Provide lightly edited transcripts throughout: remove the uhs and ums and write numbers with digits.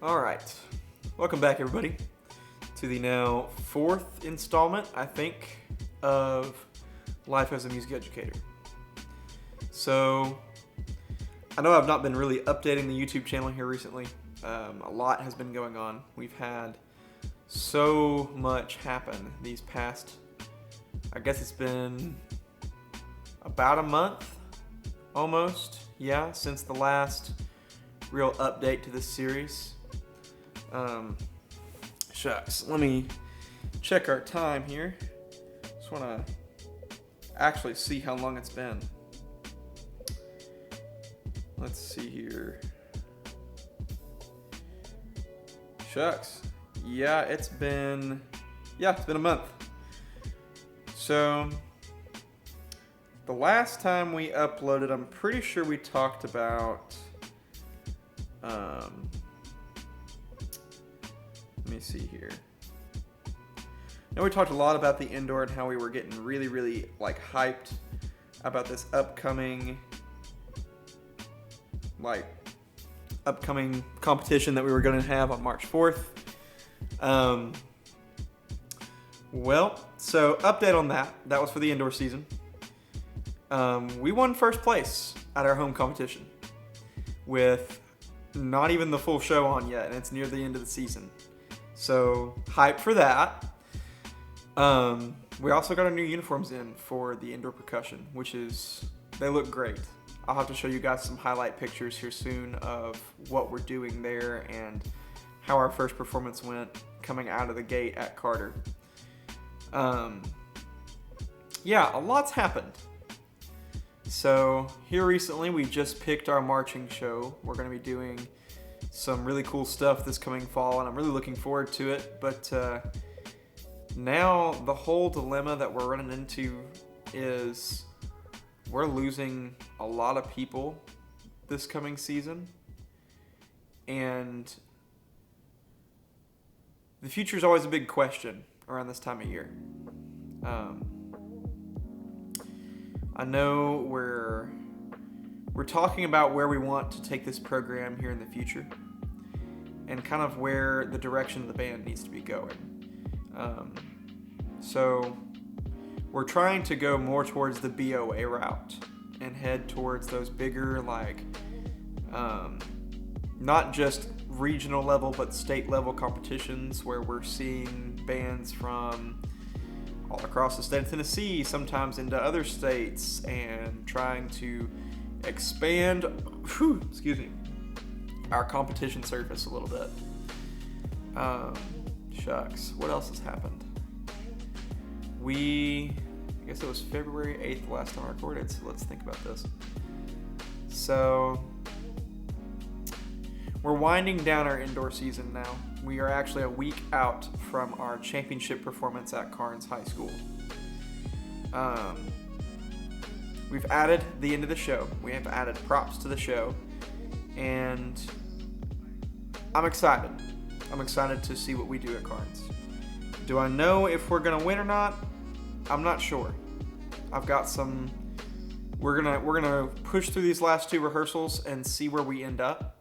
All right, welcome back everybody to the now fourth installment, I think, of Life as a Music Educator. So, I know I've not been really updating the YouTube channel here recently. A lot has been going on. We've had so much happen these past, I guess it's been about a month, almost, yeah, since the last real update to this series. Shucks, let me check our time here. Just want to actually see how long it's been. Let's see here. Shucks. Yeah, it's been a month. So, the last time we uploaded, I'm pretty sure we talked about, let me see here. Now we talked a lot about the indoor and how we were getting really hyped about this upcoming competition that we were going to have on March 4th. So update on that. That was for the indoor season. We won first place at our home competition with not even the full show on yet, and it's near the end of the season. So, hype for that. We also got our new uniforms in for the indoor percussion, they look great. I'll have to show you guys some highlight pictures here soon of what we're doing there and how our first performance went coming out of the gate at Carter. A lot's happened. So, here recently we just picked our marching show. We're going to be doing some really cool stuff this coming fall, and I'm really looking forward to it. But now the whole dilemma that we're running into is we're losing a lot of people this coming season, and the future is always a big question around this time of year. I know we're talking about where we want to take this program here in the future and kind of where the direction of the band needs to be going. So we're trying to go more towards the BOA route and head towards those bigger, not just regional level, but state level competitions where we're seeing bands from all across the state of Tennessee, sometimes into other states, and trying to expand, our competition surface a little bit. Shucks, what else has happened? I guess it was February 8th last time I recorded, so let's think about this. So, we're winding down our indoor season now. We are actually a week out from our championship performance at Carnes High School. We've added the end of the show. We have added props to the show, and I'm excited. I'm excited to see what we do at Carnes. Do I know if we're gonna win or not? I'm not sure. I've got some. We're gonna push through these last two rehearsals and see where we end up.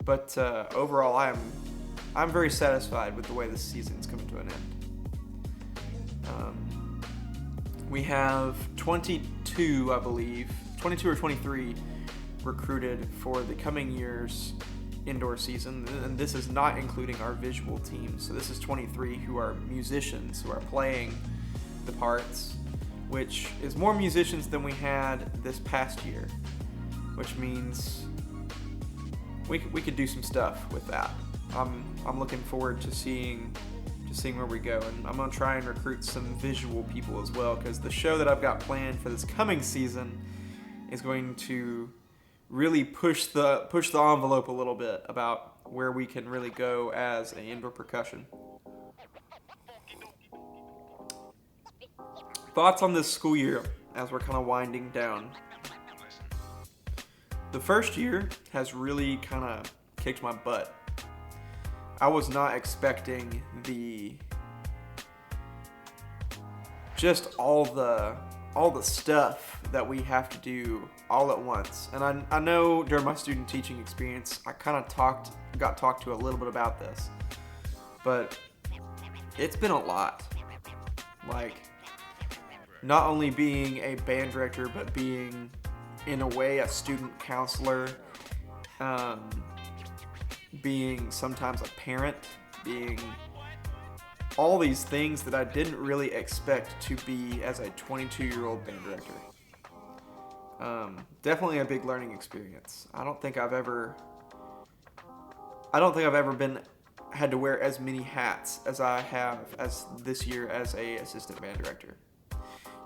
But overall, I'm very satisfied with the way this season's coming to an end. We have 22 or 23 recruited for the coming year's indoor season, and this is not including our visual team. So this is 23 who are musicians who are playing the parts, which is more musicians than we had this past year, which means we could do some stuff with that. I'm looking forward to seeing where we go, and I'm gonna try and recruit some visual people as well, because the show that I've got planned for this coming season is going to really push the envelope a little bit about where we can really go as an indoor percussion. Thoughts on this school year as we're kind of winding down. The first year has really kind of kicked my butt. I was not expecting all the all the stuff that we have to do all at once. And I know during my student teaching experience, I kind of got talked to a little bit about this, but it's been a lot. Like, not only being a band director, but being, in a way, a student counselor, being sometimes a parent, being all these things that I didn't really expect to be as a 22-year-old band director. Definitely a big learning experience. I don't think I've ever had to wear as many hats as I have as this year as a assistant band director.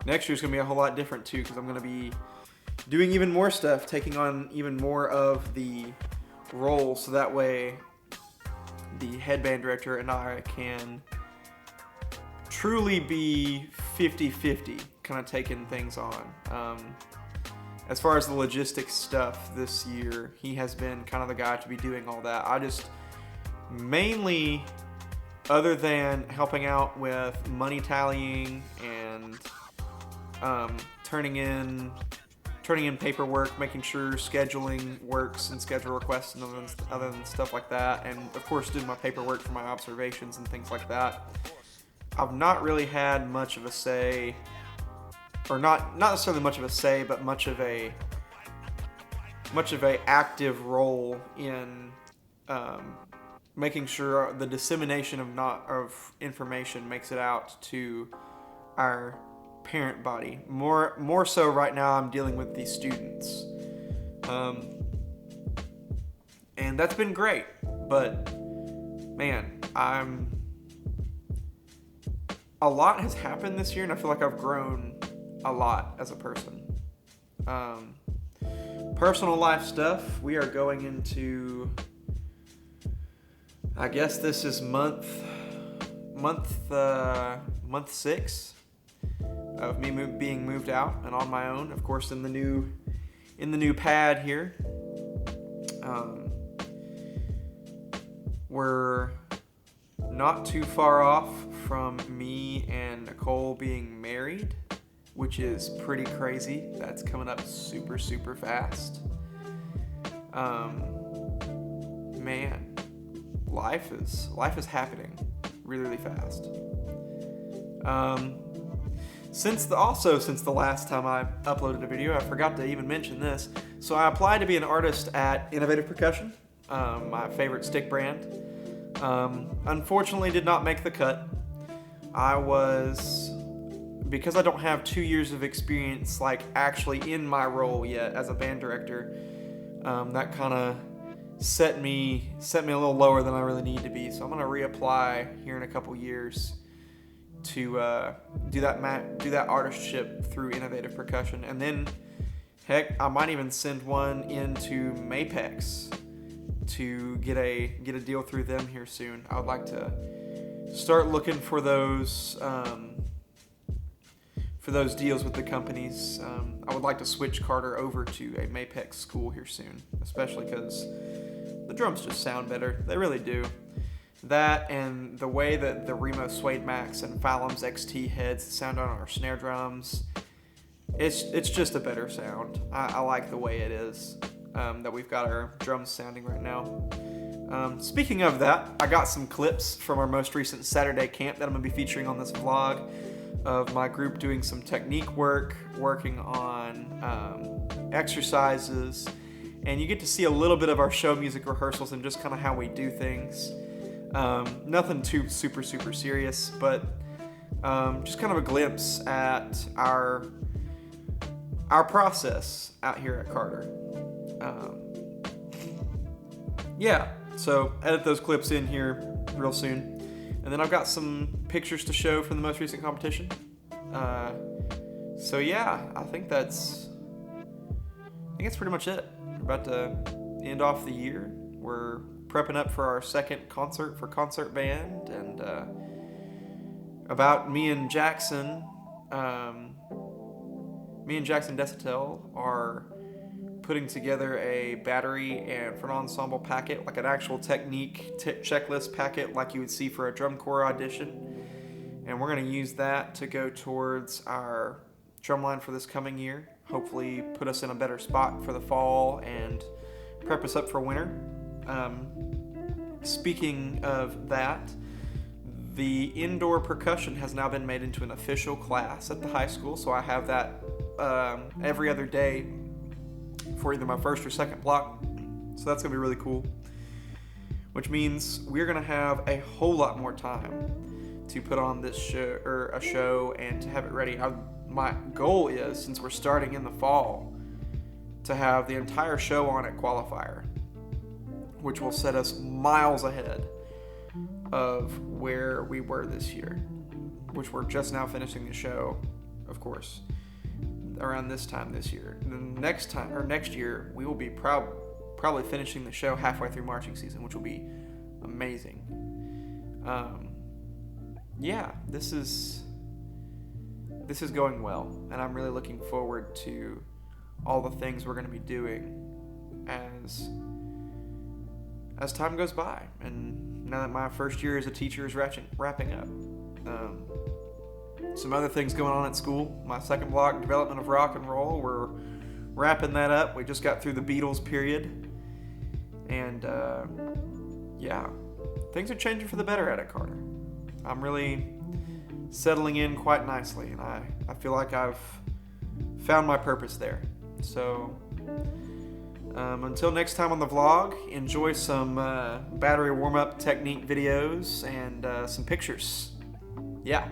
Next year's gonna be a whole lot different too, because I'm gonna be doing even more stuff, taking on even more of the role, so that way the head band director and I can truly be 50-50, kind of taking things on. As far as the logistics stuff this year, he has been kind of the guy to be doing all that. I just mainly, other than helping out with money tallying and turning in paperwork, making sure scheduling works and schedule requests and other than stuff like that, and of course doing my paperwork for my observations and things like that, I've not really had much of a say, or not necessarily much of a say, but much of a active role in making sure the dissemination of information makes it out to our parent body. More so right now, I'm dealing with these students, and that's been great. But man, a lot has happened this year, and I feel like I've grown a lot as a person. Personal life stuff, we are going into, I guess this is month 6 of me being moved out and on my own, of course, in the new pad here. We're not too far off from me and Nicole being married, which is pretty crazy. That's coming up super, super fast. Man, life is happening really, really fast. Since the last time I uploaded a video, I forgot to even mention this. So I applied to be an artist at Educator Percussion, my favorite stick brand. Unfortunately, did not make the cut. Because I don't have 2 years of experience, like actually in my role yet as a band director, that kind of set me a little lower than I really need to be. So I'm gonna reapply here in a couple years to do that artistship through Innovative Percussion, and then heck, I might even send one into Mapex to get a deal through them here soon. I would like to start looking for those deals with the companies. I would like to switch Carter over to a Mapex school here soon, especially because the drums just sound better. They really do. That and the way that the Remo Suede Max and Fallum's XT heads sound on our snare drums, it's just a better sound. I like the way it is that we've got our drums sounding right now. Speaking of that, I got some clips from our most recent Saturday camp that I'm going to be featuring on this vlog of my group doing some technique work, working on exercises, and you get to see a little bit of our show music rehearsals and just kind of how we do things. Nothing too super serious, but just kind of a glimpse at our process out here at Carter. Yeah, so edit those clips in here real soon. And then I've got some pictures to show from the most recent competition. So yeah, I think that's pretty much it. We're about to end off the year. We're prepping up for our second concert for concert band, and about me and Jackson Desitel are putting together a battery and front ensemble packet, like an actual technique checklist packet like you would see for a drum corps audition. And we're going to use that to go towards our drumline for this coming year. Hopefully put us in a better spot for the fall and prep us up for winter. Speaking of that, the indoor percussion has now been made into an official class at the high school, so I have that every other day for either my first or second block. So that's going to be really cool, which means we're going to have a whole lot more time to put on this show, or a show, and to have it ready. My goal is, since we're starting in the fall, to have the entire show on at qualifier, which will set us miles ahead of where we were this year, which we're just now finishing the show, of course, around this time this year. And then next year, we will be probably finishing the show halfway through marching season, which will be amazing. Yeah, this is going well, and I'm really looking forward to all the things we're going to be doing as time goes by, and now that my first year as a teacher is wrapping up. Some other things going on at school. My second block, development of rock and roll, we're wrapping that up. We just got through the Beatles period, and yeah, things are changing for the better at Carter. I'm really settling in quite nicely, and I feel like I've found my purpose there. So until next time on the vlog, enjoy some battery warm-up technique videos and some pictures. Yeah.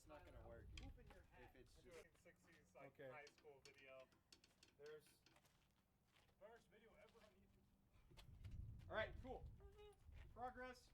That's not gonna work if it's just 60s like high school video. There's First video ever on YouTube. all right, cool. Progress.